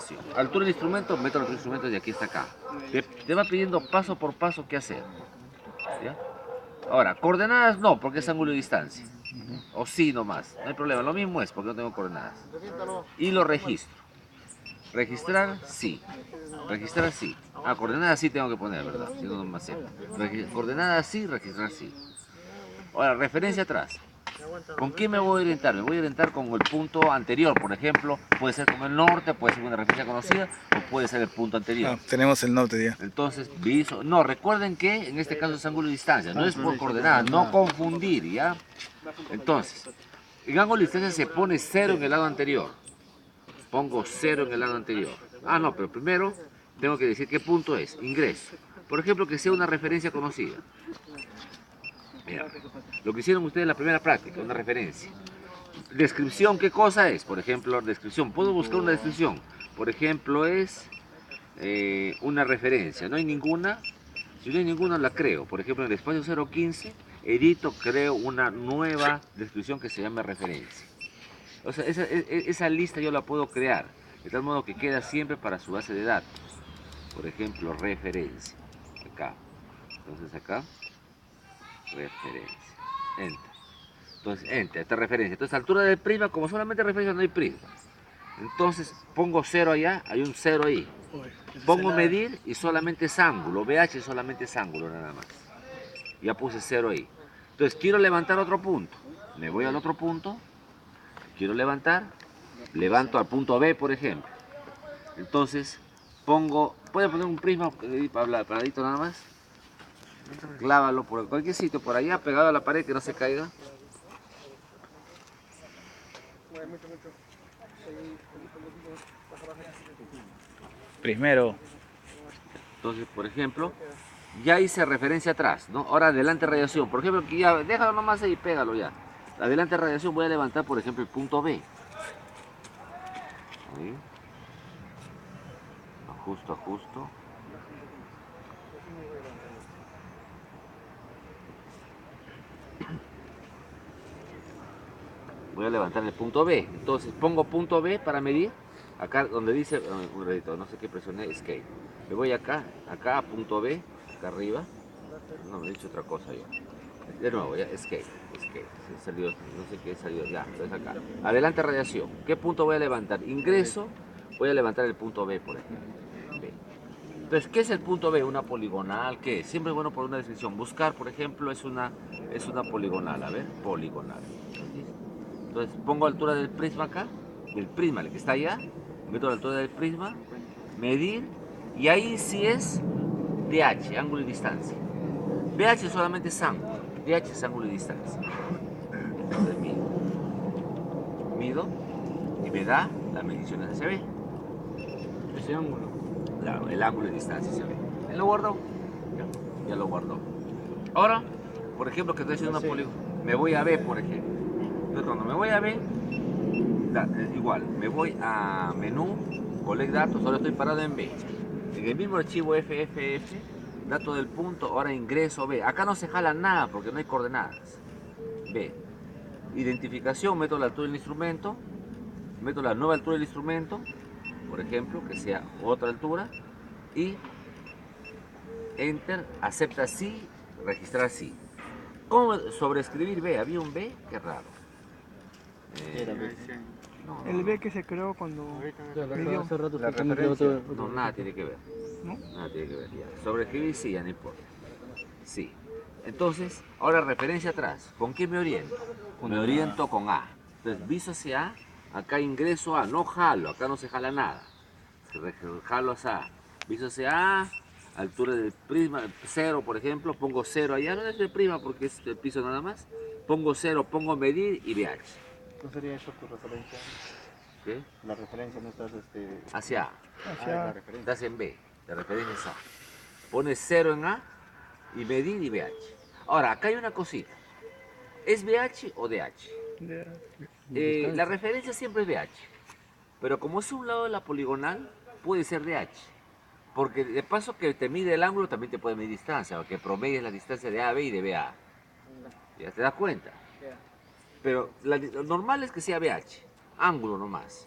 redacción. Altura del instrumento, meto el instrumento de aquí hasta acá. Te va pidiendo paso por paso qué hacer. ¿Ya? Ahora, coordenadas no, porque es ángulo y distancia. O sí nomás, no hay problema. Lo mismo es porque no tengo coordenadas. Y lo registro. Registrar, sí. Registrar, sí. Ah, coordenadas sí tengo que poner, ¿verdad? Si no, no me acepta. Coordenadas sí, registrar, sí. Ahora, referencia atrás. ¿Con qué me voy a orientar? Me voy a orientar con el punto anterior, por ejemplo. Puede ser con el norte, puede ser una referencia conocida, o puede ser el punto anterior. Ah, tenemos el norte ya. Entonces, no, recuerden que en este caso es ángulo de distancia, no es por coordenadas, no confundir, ¿ya? Entonces, en ángulo de distancia se pone 0 en el lado anterior. Pongo 0 en el lado anterior. Ah, no, pero primero tengo que decir qué punto es, ingreso. Por ejemplo, que sea una referencia conocida. Mira, lo que hicieron ustedes en la primera práctica, una referencia. Descripción, ¿qué cosa es? Por ejemplo, descripción. Puedo buscar una descripción. Por ejemplo, es una referencia. No hay ninguna. Si no hay ninguna, la creo. Por ejemplo, en el espacio 015, edito, creo una nueva descripción que se llame referencia. O sea, esa lista yo la puedo crear. De tal modo que queda siempre para su base de datos. Por ejemplo, referencia. Acá. Entonces acá, referencia. Enter. Entonces, enter, esta referencia. Entonces, altura del prisma, como solamente referencia no hay prisma. Entonces, pongo 0 allá, hay un 0 ahí. Pongo medir y solamente es ángulo. VH solamente es ángulo nada más. Ya puse 0 ahí. Entonces, quiero levantar otro punto. Me voy al otro punto. Quiero levantar. Levanto al punto B, por ejemplo. Entonces, puedo poner un prisma paradito nada más. Clávalo por cualquier sitio, por allá, pegado a la pared, que no se caiga. Primero. Entonces, por ejemplo, ya hice referencia atrás, ¿no? Ahora adelante radiación. Por ejemplo, aquí ya, déjalo nomás ahí, pégalo ya. Adelante radiación, voy a levantar, por ejemplo, el punto B. Ahí. Ajusto, ajusto. Voy a levantar el punto B. Entonces, pongo punto B para medir. Acá donde dice, un ratito, no sé qué presioné, escape. Me voy acá, acá a punto B, acá arriba. No, me he dicho otra cosa yo. De nuevo, ya, escape. Salió, no sé qué salió, ya, entonces acá. Adelante radiación. ¿Qué punto voy a levantar? Ingreso, voy a levantar el punto B, por ejemplo. B. Entonces, ¿qué es el punto B? Una poligonal, ¿qué es? Siempre es bueno por una descripción. Buscar, por ejemplo, es una poligonal. A ver, poligonal. Entonces, pongo altura del prisma acá, del prisma, el que está allá. Meto la altura del prisma, medir, y ahí sí es DH, ángulo y distancia. BH solamente es ángulo, DH es ángulo y distancia. Entonces mido y me da las mediciones de CB. Ese ángulo. Claro, el ángulo y distancia se ve. ¿Ya lo guardó? Ya lo guardó. Ahora, por ejemplo, que estoy haciendo una polígono, me voy a B, por ejemplo. Entonces, cuando me voy a B, igual, me voy a menú, collect datos, ahora estoy parado en B. En el mismo archivo FFF, dato del punto, ahora ingreso B. Acá no se jala nada porque no hay coordenadas. B. Identificación, meto la altura del instrumento, meto la nueva altura del instrumento, por ejemplo, que sea otra altura, y enter, acepta sí, registrar sí. ¿Cómo sobreescribir B? ¿Había un B? Qué raro. El B que se creó cuando pidió. Hace rato La se también creó referencia, otro. no, nada tiene que ver. ¿No? Nada tiene que ver, ya. Sobreescribir sí, ya no importa. Sí. Entonces, ahora referencia atrás. ¿Con qué me oriento? Me oriento con A. Entonces, viso hacia A, acá ingreso A, no jalo, acá no se jala nada. Jalo hacia A. Viso hacia A, altura del prisma, 0 por ejemplo, pongo 0 allá, no es el prisma porque es el piso nada más. Pongo 0, pongo medir y VH. ¿No sería eso tu referencia? ¿Qué? La referencia no estás Hacia A. Hacia la referencia. Estás en B, la referencia es A. Pones 0 en A y medir y VH. Ahora, acá hay una cosita. ¿Es VH o DH? La referencia siempre es VH. Pero como es un lado de la poligonal, puede ser DH. Porque de paso que te mide el ángulo, también te puede medir distancia, porque promedias la distancia de AB y de BA. ¿Ya te das cuenta? Pero lo normal es que sea VH, ángulo nomás.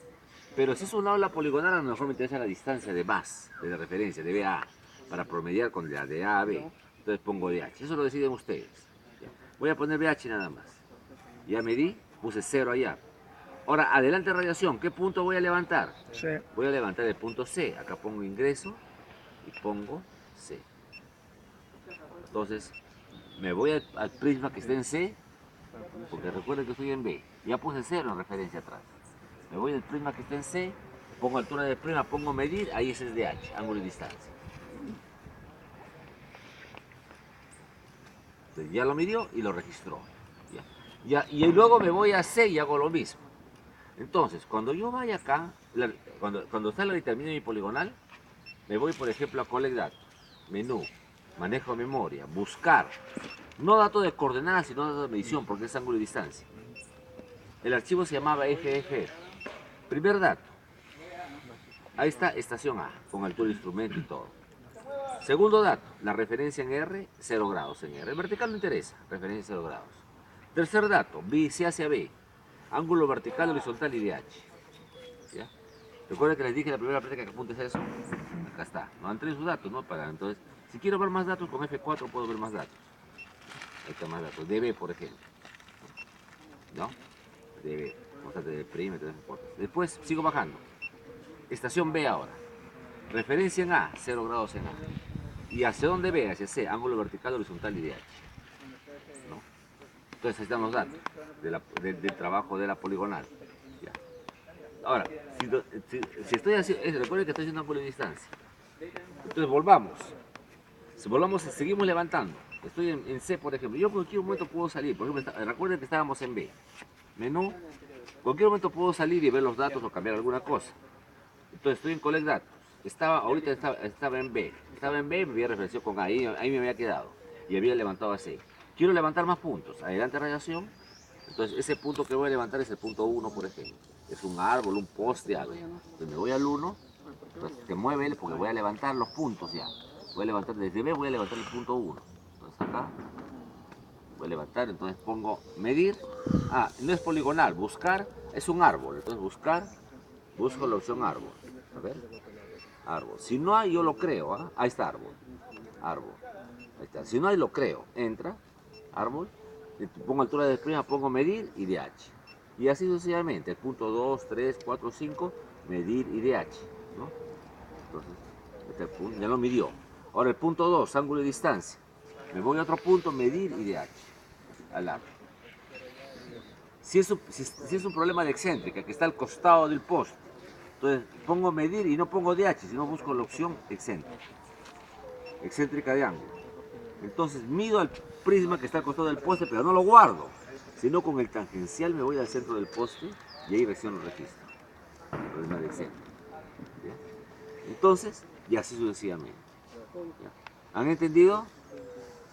Pero si es una aula poligonal, a lo mejor me interesa la distancia de más, de la referencia, de BA, para promediar con la de A a B. Entonces pongo DH. Eso lo deciden ustedes. Ya. Voy a poner BH nada más. Ya medí, puse 0 allá. Ahora, adelante radiación, ¿qué punto voy a levantar? Sí. Voy a levantar el punto C. Acá pongo ingreso y pongo C. Entonces, me voy al prisma que está en C, porque recuerden que estoy en B. Ya puse 0 en referencia atrás. Me voy al prisma que está en C, pongo altura del prisma, pongo medir, ahí ese es DH, ángulo y distancia. Entonces, ya lo midió y lo registró. Y luego me voy a C y hago lo mismo. Entonces, cuando yo vaya acá, cuando está la determinación de mi poligonal, me voy, por ejemplo, a Collect Datos, menú, manejo de memoria, buscar, no datos de coordenadas, sino datos de medición, porque es ángulo y distancia. El archivo se llamaba FFF. Primer dato, ahí está estación A, con altura de instrumento y todo. Segundo dato, la referencia en R, 0 grados en R. El vertical no interesa, referencia 0 grados. Tercer dato, C hacia B, ángulo vertical, horizontal y DH. ¿Ya? Recuerden que les dije en la primera práctica que apuntes eso. Acá está. No han traído sus datos, ¿no? Entonces, si quiero ver más datos con F4 puedo ver más datos. Ahí está más datos. DB, por ejemplo. ¿No? DB. Constante de perímetro. Después sigo bajando. Estación B ahora. Referencia en A, 0 grados en A. ¿Y hacia dónde B? Hacia C, ángulo vertical, horizontal y DH. ¿No? Entonces ahí están los datos del trabajo de la poligonal. ¿Ya? Ahora, si estoy haciendo, recuerden que estoy haciendo ángulo de distancia. Entonces volvamos. Si volvamos, seguimos levantando. Estoy en C, por ejemplo. Yo en cualquier momento puedo salir. Por ejemplo, recuerden que estábamos en B. Menú. En cualquier momento puedo salir y ver los datos o cambiar alguna cosa. Entonces estoy en Collect Datos. Ahorita estaba en B. Estaba en B, me había referenciado con A. Ahí me había quedado. Y había levantado a C. Quiero levantar más puntos. Adelante radiación. Entonces ese punto que voy a levantar es el punto 1, por ejemplo. Es un árbol, un poste, algo. Entonces me voy al 1. Entonces te mueve él porque voy a levantar los puntos ya. Voy a levantar desde B, voy a levantar el punto 1. Entonces acá voy a levantar, entonces pongo medir. No es poligonal, buscar es un árbol. Entonces busco la opción árbol. A ver, árbol. Si no hay, yo lo creo. Ahí está árbol. Árbol. Ahí está. Si no hay, lo creo. Entra, árbol. Pongo altura de prima, pongo medir y DH. Y así sucesivamente. El punto 2, 3, 4, 5, medir y DH. ¿No? Entonces, este es el punto, ya lo midió. Ahora el punto 2, ángulo de distancia. Me voy a otro punto, medir y DH. Al lado. Si es un problema de excéntrica, que está al costado del poste, entonces pongo medir y no pongo DH, sino busco la opción excéntrica. Excéntrica de ángulo. Entonces mido al prisma que está al costado del poste, pero no lo guardo, sino con el tangencial me voy al centro del poste y ahí recién lo registro. El problema de excéntrica. ¿Ya? Entonces, y así sucesivamente. ¿Ya? ¿Han entendido?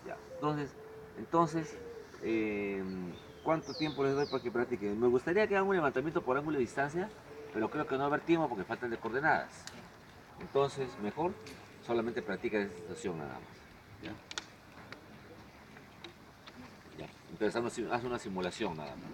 Ya. Entonces ¿cuánto tiempo les doy para que practiquen? Me gustaría que hagan un levantamiento por ángulo de distancia, pero creo que no va a haber tiempo porque faltan de coordenadas. Entonces, mejor solamente practican esta situación nada más. ¿Ya? ¿Ya? Entonces, haz una simulación nada más.